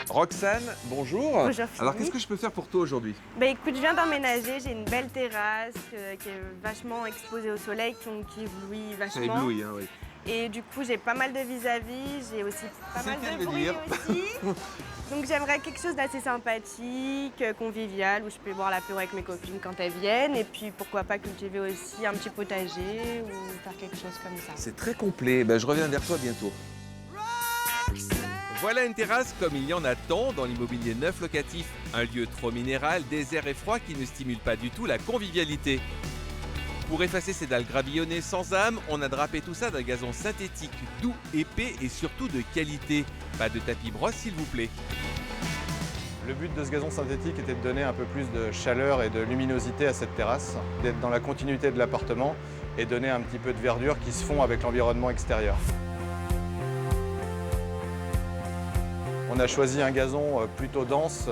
Roxane, bonjour. Bonjour Philippe. Alors qu'est-ce que je peux faire pour toi aujourd'hui? Bah écoute, je viens d'emménager, j'ai une belle terrasse qui est vachement exposée au soleil, qui éblouit Ça vachement. éblouit, hein, oui. Et du coup, j'ai pas mal de vis-à-vis, j'ai aussi pas C'est mal le cas de de le bruit dire. aussi. Donc j'aimerais quelque chose d'assez sympathique, convivial, où je peux boire l'apéro avec mes copines quand elles viennent. Et puis pourquoi pas cultiver aussi un petit potager ou faire quelque chose comme ça. C'est très complet, je reviens vers toi bientôt. Voilà une terrasse comme il y en a tant dans l'immobilier neuf locatif. Un lieu trop minéral, désert et froid qui ne stimule pas du tout la convivialité. Pour effacer ces dalles gravillonnées sans âme, on a drapé tout ça d'un gazon synthétique, doux, épais et surtout de qualité. Pas de tapis brosse s'il vous plaît. Le but de ce gazon synthétique était de donner un peu plus de chaleur et de luminosité à cette terrasse, d'être dans la continuité de l'appartement et donner un petit peu de verdure qui se fond avec l'environnement extérieur. On a choisi un gazon plutôt dense,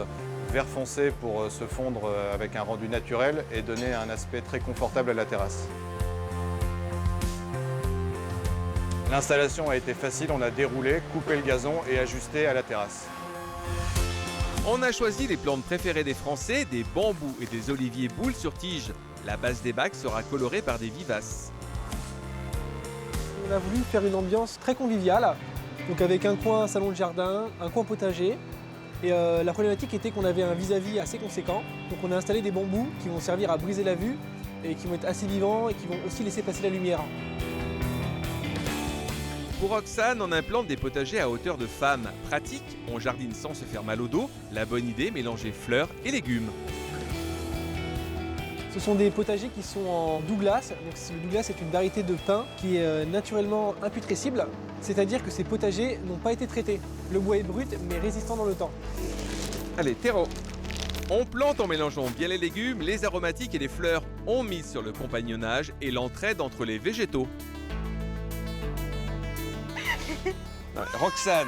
vert foncé pour se fondre avec un rendu naturel et donner un aspect très confortable à la terrasse. L'installation a été facile, on a déroulé, coupé le gazon et ajusté à la terrasse. On a choisi les plantes préférées des Français, des bambous et des oliviers boules sur tige. La base des bacs sera colorée par des vivaces. On a voulu faire une ambiance très conviviale, donc avec un coin salon de jardin, un coin potager. Et la problématique était qu'on avait un vis-à-vis assez conséquent. Donc on a installé des bambous qui vont servir à briser la vue et qui vont être assez vivants et qui vont aussi laisser passer la lumière. Pour Roxane, on implante des potagers à hauteur de femme. Pratique, on jardine sans se faire mal au dos. La bonne idée, mélanger fleurs et légumes. Ce sont des potagers qui sont en douglas. Donc le douglas est une variété de pin qui est naturellement imputrescible, c'est-à-dire que ces potagers n'ont pas été traités. Le bois est brut mais résistant dans le temps. Allez, terreau. On plante en mélangeant bien les légumes, les aromatiques et les fleurs. On mise sur le compagnonnage et l'entraide entre les végétaux. Non, Roxane,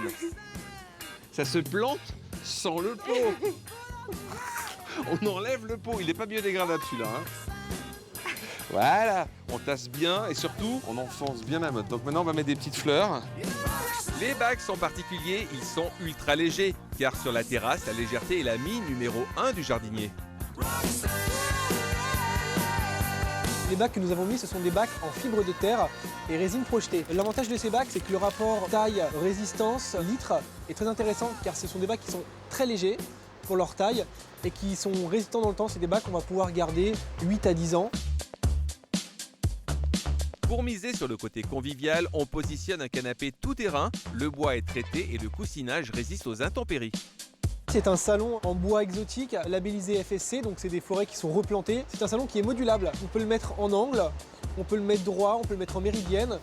ça se plante sans le pot. On enlève le pot, il n'est pas biodégradable celui-là. Hein. Voilà, on tasse bien et surtout, on enfonce bien la mode. Donc maintenant, on va mettre des petites fleurs. Les bacs sont particuliers, ils sont ultra légers, car sur la terrasse, la légèreté est la mine numéro 1 du jardinier. Les bacs que nous avons mis, ce sont des bacs en fibre de terre et résine projetée. L'avantage de ces bacs, c'est que le rapport taille-résistance-litre est très intéressant car ce sont des bacs qui sont très légers pour leur taille et qui sont résistants dans le temps. C'est des bacs qu'on va pouvoir garder 8 à 10 ans. Pour miser sur le côté convivial, on positionne un canapé tout-terrain. Le bois est traité et le coussinage résiste aux intempéries. C'est un salon en bois exotique labellisé FSC, donc c'est des forêts qui sont replantées. C'est un salon qui est modulable. On peut le mettre en angle, on peut le mettre droit, on peut le mettre en méridienne.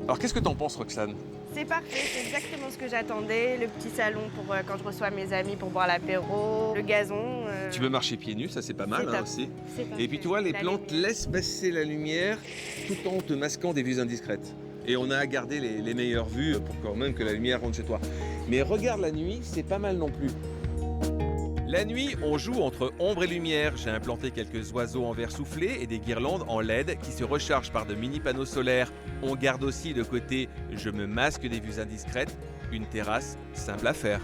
Alors qu'est-ce que t'en penses, Roxane? C'est parfait, c'est exactement ce que j'attendais. Le petit salon pour quand je reçois mes amis pour boire l'apéro, le gazon. Tu peux marcher pieds nus, ça c'est pas mal C'est top. aussi. C'est parfait. Et puis tu vois, les La plantes lumière. laissent passer la lumière tout en te masquant des vues indiscrètes. Et on a à garder les meilleures vues pour quand même que la lumière rentre chez toi. Mais regarde la nuit, c'est pas mal non plus. La nuit, on joue entre ombre et lumière. J'ai implanté quelques oiseaux en verre soufflé et des guirlandes en LED qui se rechargent par de mini panneaux solaires. On garde aussi le côté « je me masque des vues indiscrètes », une terrasse simple à faire.